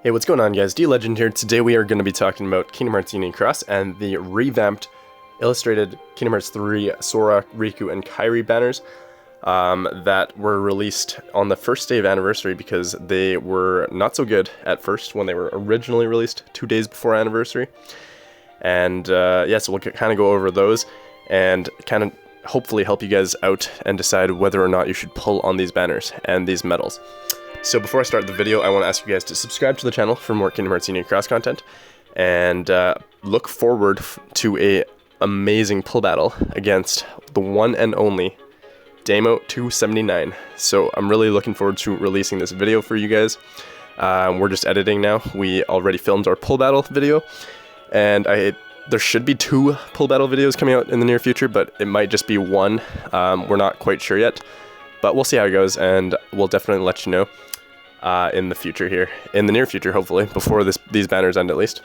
Hey, what's going on, guys? DLegend here. Today we are going to be talking about Kingdom Hearts Union Cross and the revamped illustrated Kingdom Hearts 3 Sora, Riku, and Kairi banners that were released on the first day of anniversary because they were not so good at first when they were originally released 2 days before anniversary. And yeah, so we'll kind of go over those and kind of hopefully help you guys out and decide whether or not you should pull on these banners and these medals. So before I start the video, I want to ask you guys to subscribe to the channel for more Kingdom Hearts Union Cross content, and look forward to a amazing pull battle against the one and only Damo 279. So I'm really looking forward to releasing this video for you guys. We're just editing now. We already filmed our pull battle video, and there should be 2 pull battle videos coming out in the near future, but it might just be 1. We're not quite sure yet, but we'll see how it goes, and we'll definitely let you know in the future here, in the near future, hopefully, before these banners end at least.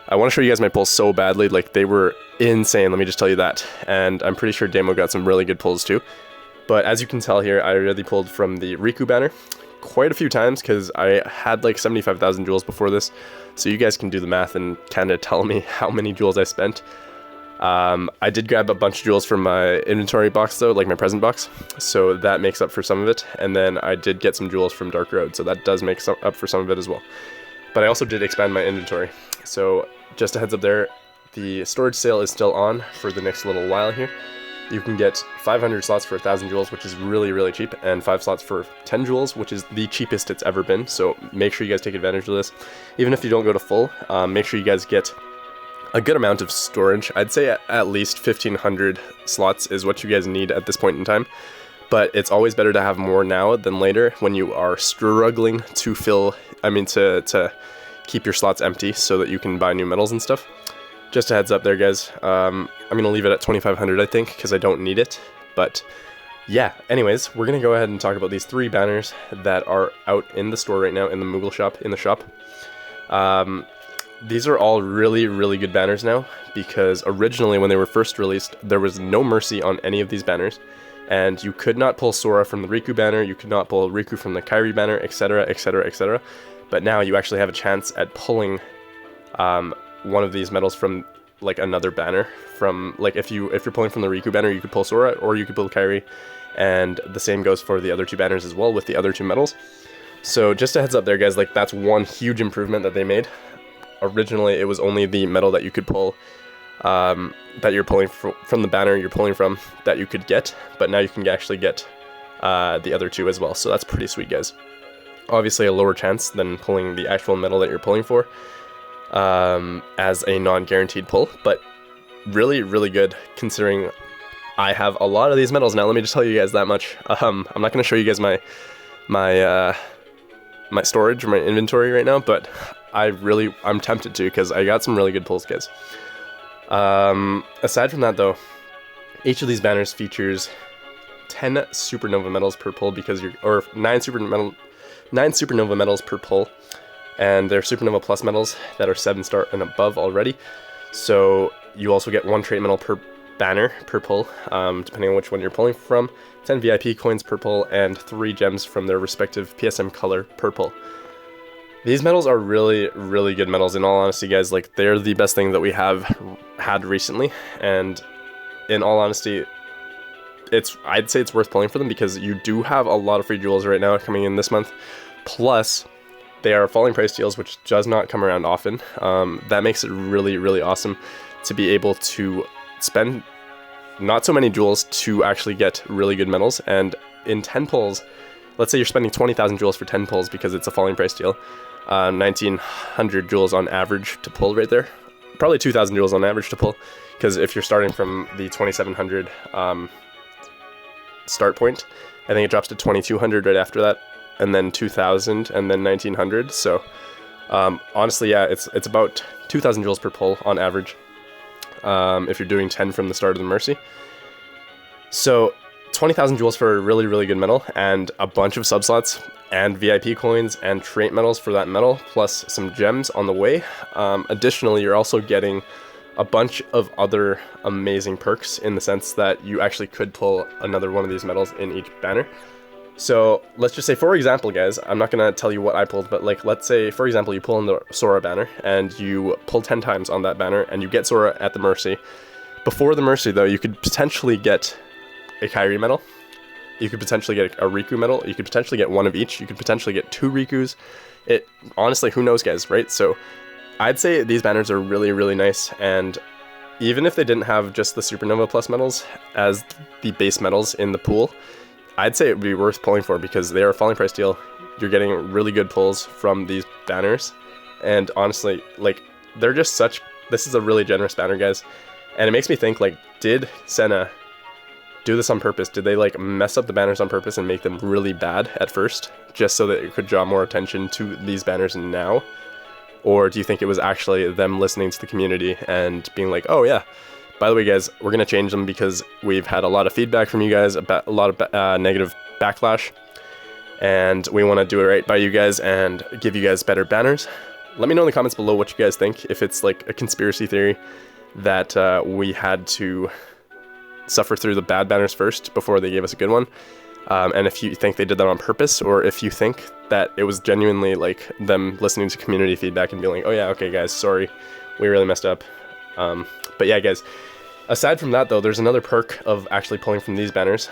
I want to show you guys my pulls so badly, like they were insane, let me just tell you that, and I'm pretty sure Damo got some really good pulls too. But as you can tell here, I already pulled from the Riku banner quite a few times because I had like 75,000 jewels before this, so you guys can do the math and kind of tell me how many jewels I spent. I did grab a bunch of jewels from my inventory box though, like my present box, so that makes up for some of it, and then I did get some jewels from Dark Road, so that does make up for some of it as well. But I also did expand my inventory, so just a heads up there, the storage sale is still on for the next little while here. You can get 500 slots for 1,000 jewels, which is really cheap, and 5 slots for 10 jewels, which is the cheapest it's ever been, so make sure you guys take advantage of this. Even if you don't go to full, make sure you guys get a good amount of storage. I'd say at least 1,500 slots is what you guys need at this point in time, but it's always better to have more now than later when you are struggling to to keep your slots empty so that you can buy new medals and stuff. Just a heads up there, guys. I'm gonna leave it at 2,500, I think, because I don't need it, but yeah, anyways, we're gonna go ahead and talk about these 3 banners that are out in the store right now, in the Moogle shop, in the shop. These are all really good banners now, because originally when they were first released, there was no mercy on any of these banners, and you could not pull Sora from the Riku banner, you could not pull Riku from the Kairi banner, etc, etc. But now you actually have a chance at pulling one of these medals from like another banner. From like if you're pulling from the Riku banner, you could pull Sora, or you could pull Kairi, and the same goes for the other 2 banners as well with the other 2 medals. So just a heads up there, guys, like that's one huge improvement that they made. Originally, it was only the medal that you could pull, that you're pulling from the banner you're pulling from, that you could get, but now you can actually get the other 2 as well, so that's pretty sweet, guys. Obviously a lower chance than pulling the actual medal that you're pulling for, as a non-guaranteed pull, but really good, considering I have a lot of these medals now. Let me just tell you guys that much. I'm not going to show you guys my storage or my inventory right now, but I'm tempted to, because I got some really good pulls, guys. Aside from that though, each of these banners features 10 supernova medals per pull, or 9 supernova medals per pull, and they're supernova plus medals that are 7-star and above already. So you also get 1 trait medal per banner per pull, depending on which one you're pulling from, 10 VIP coins per pull, and 3 gems from their respective PSM color per pull. These medals are really good medals, in all honesty, guys. Like, they're the best thing that we have had recently, and in all honesty, I'd say it's worth pulling for them, because you do have a lot of free jewels right now coming in this month, plus they are falling price deals, which does not come around often. That makes it really awesome to be able to spend not so many jewels to actually get really good medals. And in 10 pulls, let's say you're spending 20,000 jewels for 10 pulls because it's a falling price deal, 1,900 jewels on average to pull right there. Probably 2,000 jewels on average to pull, because if you're starting from the 2,700 start point, I think it drops to 2,200 right after that, and then 2,000, and then 1,900. So honestly, yeah, it's about 2,000 jewels per pull on average, if you're doing 10 from the start of the Mercy. So 20,000 jewels for a really good medal, and a bunch of subslots and VIP coins and trait medals for that medal, plus some gems on the way. Additionally, you're also getting a bunch of other amazing perks, in the sense that you actually could pull another one of these medals in each banner. So let's just say, for example, guys, I'm not gonna tell you what I pulled, but like, let's say, for example, you pull in the Sora banner and you pull 10 times on that banner and you get Sora at the Mercy. Before the Mercy, though, you could potentially get a Kairi medal. You could potentially get a Riku medal. You could potentially get one of each. You could potentially get 2 Rikus. Honestly, who knows, guys, right? So I'd say these banners are really, really nice, and even if they didn't have just the Supernova Plus medals as the base medals in the pool, I'd say it would be worth pulling for because they are a falling price deal. You're getting really good pulls from these banners, and honestly, like, they're just such... This is a really generous banner, guys, and it makes me think, like, did Senna do this on purpose? Did they, like, mess up the banners on purpose and make them really bad at first, just so that it could draw more attention to these banners now? Or do you think it was actually them listening to the community and being like, oh yeah, by the way, guys, we're going to change them because we've had a lot of feedback from you guys, a lot of negative backlash, and we want to do it right by you guys and give you guys better banners? Let me know in the comments below what you guys think, if it's like a conspiracy theory that we had to suffer through the bad banners first before they gave us a good one, and if you think they did that on purpose, or if you think that it was genuinely like them listening to community feedback and being like, oh yeah, okay guys, sorry, we really messed up. But yeah, guys, aside from that though, there's another perk of actually pulling from these banners.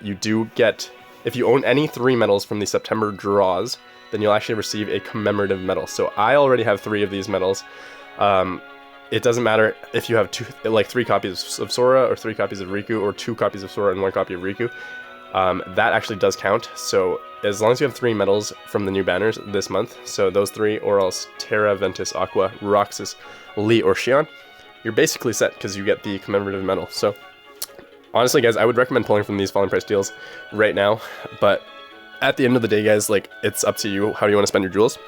You do get, if you own any 3 medals from the September draws, then you'll actually receive a commemorative medal. So I already have 3 of these medals. It doesn't matter if you have 3 copies of Sora, or 3 copies of Riku, or 2 copies of Sora and 1 copy of Riku. That actually does count. So as long as you have 3 medals from the new banners this month, so those 3, or else Terra, Ventus, Aqua, Roxas, Lee, or Xion, you're basically set because you get the commemorative medal. So honestly, guys, I would recommend pulling from these falling price deals right now. But at the end of the day, guys, like, it's up to you. How do you want to spend your jewels?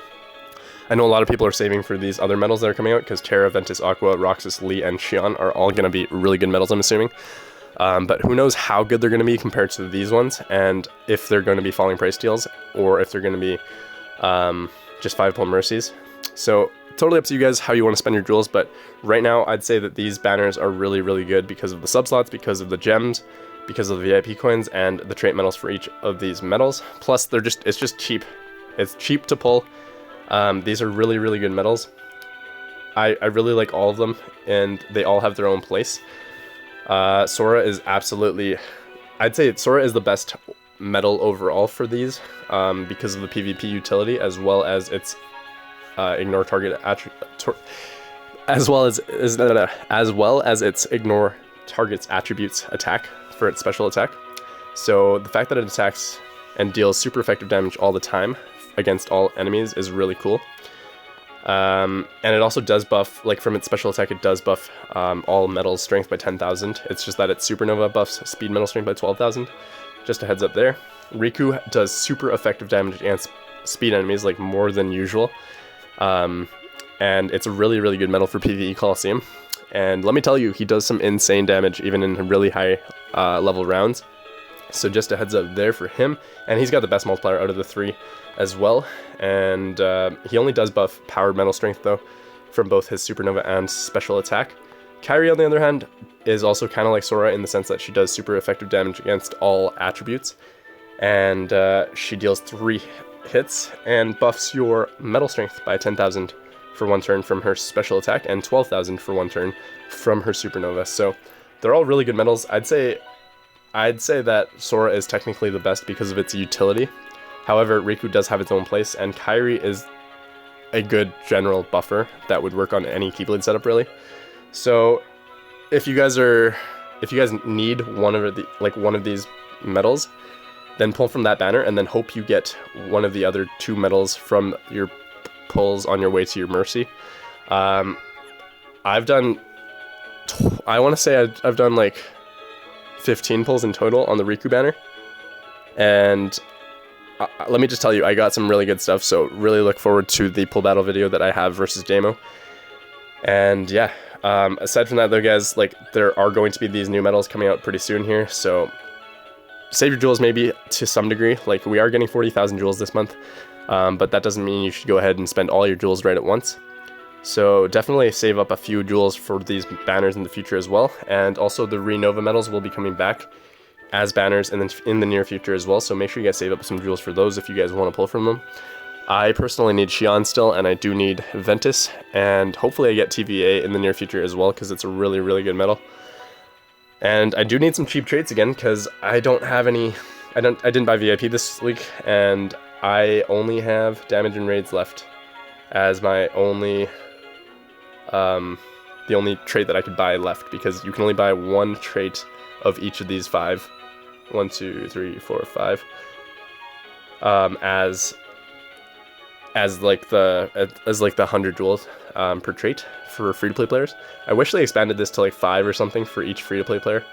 I know a lot of people are saving for these other medals that are coming out because Terra, Ventus, Aqua, Roxas, Lee, and Xion are all going to be really good medals, I'm assuming. But who knows how good they're going to be compared to these ones, and if they're going to be falling price deals, or if they're going to be just 5-pull mercies. So totally up to you guys how you want to spend your jewels, but right now I'd say that these banners are really, really good because of the subslots, because of the gems, because of the VIP coins, and the trait medals for each of these medals. Plus, it's just cheap. It's cheap to pull. These are really, really good medals. I really like all of them, and they all have their own place. Sora is absolutely... I'd say Sora is the best medal overall for these, because of the PvP utility, as well as its ignore target as well as its ignore target's attributes attack for its special attack. So the fact that it attacks and deals super effective damage all the time against all enemies is really cool. And it also does buff, like, from its special attack, it does buff all medals strength by 10,000. It's just that its supernova buffs speed medal strength by 12,000. Just a heads up there. Riku does super effective damage against speed enemies, like, more than usual. And it's a really, really good medal for PvE Coliseum. And let me tell you, he does some insane damage even in really high level rounds. So just a heads up there for him. And he's got the best multiplier out of the 3 as well. And he only does buff powered mental strength though, from both his supernova and special attack. Kairi, on the other hand, is also kind of like Sora in the sense that she does super effective damage against all attributes. And she deals 3 hits and buffs your metal strength by 10,000 for 1 turn from her special attack, and 12,000 for 1 turn from her supernova. So they're all really good medals. I'd say that Sora is technically the best because of its utility. However, Riku does have its own place, and Kairi is a good general buffer that would work on any Keyblade setup, really. So if you guys need one of these medals, then pull from that banner and then hope you get one of the other 2 medals from your pulls on your way to your Mercy. I've done, I want to say I've done like 15 pulls in total on the Riku banner, and let me just tell you, I got some really good stuff, so really look forward to the pull battle video that I have versus Demo. And yeah, aside from that though, guys, like, there are going to be these new medals coming out pretty soon here, so save your jewels maybe to some degree. Like, we are getting 40,000 jewels this month, but that doesn't mean you should go ahead and spend all your jewels right at once. So definitely save up a few jewels for these banners in the future as well. And also the Renova medals will be coming back as banners and then in the near future as well, so make sure you guys save up some jewels for those if you guys want to pull from them. I personally need Xion still, and I do need Ventus, and hopefully I get TVA in the near future as well, because it's a really, really good medal. And I do need some cheap traits again, because I don't have any... I didn't buy VIP this week, and I only have damage and raids left as my only... the only trait that I could buy left, because you can only buy one trait of each of these 5. 1, 2, 3, 4, 5. As like the 100 jewels per trait for free-to-play players. I wish they expanded this to like 5 or something for each free-to-play player,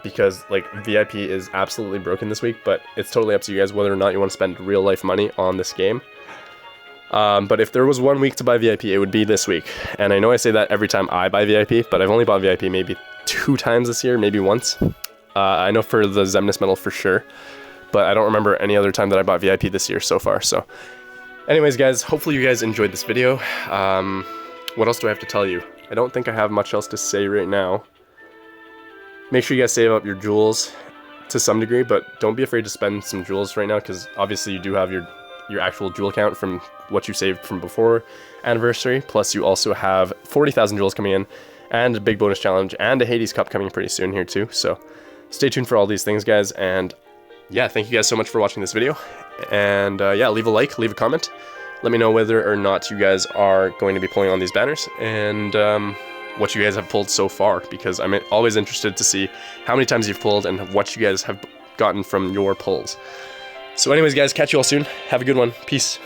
because like VIP is absolutely broken this week. But it's totally up to you guys whether or not you want to spend real-life money on this game. But if there was one week to buy VIP, it would be this week. And I know I say that every time I buy VIP, but I've only bought VIP maybe 2 times this year, maybe once. I know for the Xemnas medal for sure, but I don't remember any other time that I bought VIP this year so far. So anyways, guys, hopefully you guys enjoyed this video. What else do I have to tell you? I don't think I have much else to say right now. Make sure you guys save up your jewels to some degree, but don't be afraid to spend some jewels right now, because obviously you do have your actual jewel count from what you saved from before anniversary, plus you also have 40,000 jewels coming in, and a big bonus challenge, and a Hades Cup coming pretty soon here too. So stay tuned for all these things, guys, and yeah, thank you guys so much for watching this video, and yeah, leave a like, leave a comment, let me know whether or not you guys are going to be pulling on these banners, and what you guys have pulled so far, because I'm always interested to see how many times you've pulled and what you guys have gotten from your pulls. So anyways, guys, catch you all soon. Have a good one. Peace.